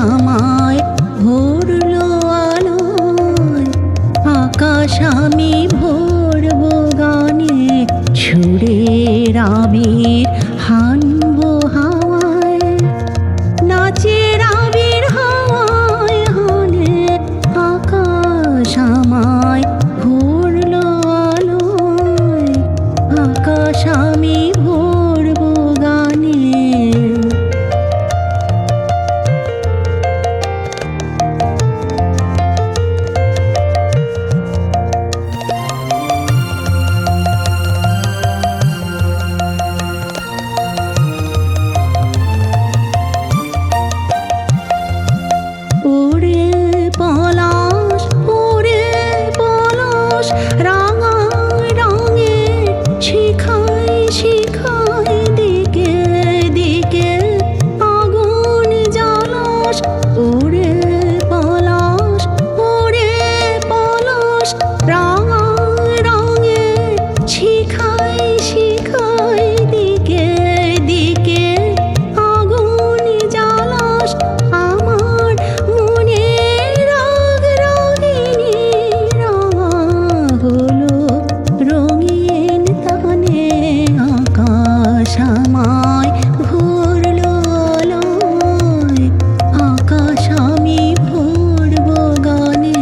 আমায় ভরলো আলোয়, আকাশ আমি ভরবো গানে, সুরের আবির হানবো হাওয়ায়, নাচের আবির হাওয়ায় হানে, আকাশ আমায় ভরলো আলোয়, আকাশ আমি ভরবো গানে। ওরে পলাশ, ওরে পলাশ, রাঙা রঙে শিখায় শিখায় দিকে দিকে আগুন জ্বালাস। ওরে পলাশ, ওরে পলাশ, রাঙা রঙে শিখায় শিখায় দিকে দিকে আগুন জ্বালাস। আমার মনে রাগ রাগিনী রাঙা হলো রঙিন তানে, আকাশ আমায় ভরলো আলোয়, আকাশ আমি ভরবো গানে।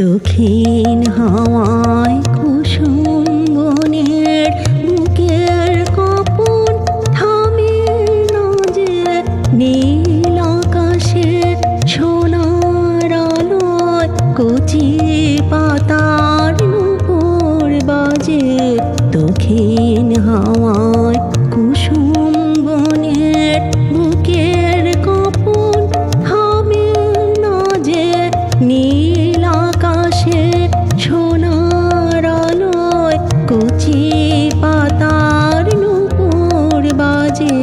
দক্ষিণ হাওয়ায় কুসুম বনের বুকের কপন থামে না যে, নীল আকাশে সোনার আলোয় কচি পাতার নূপুর বাজে। দক্ষিণ হাওয়ায় কুসুম বনের বুকের কপন থামে না যে, নীল আকাশে সোনার আলোয় কচি পাতার নূপুর বাজে।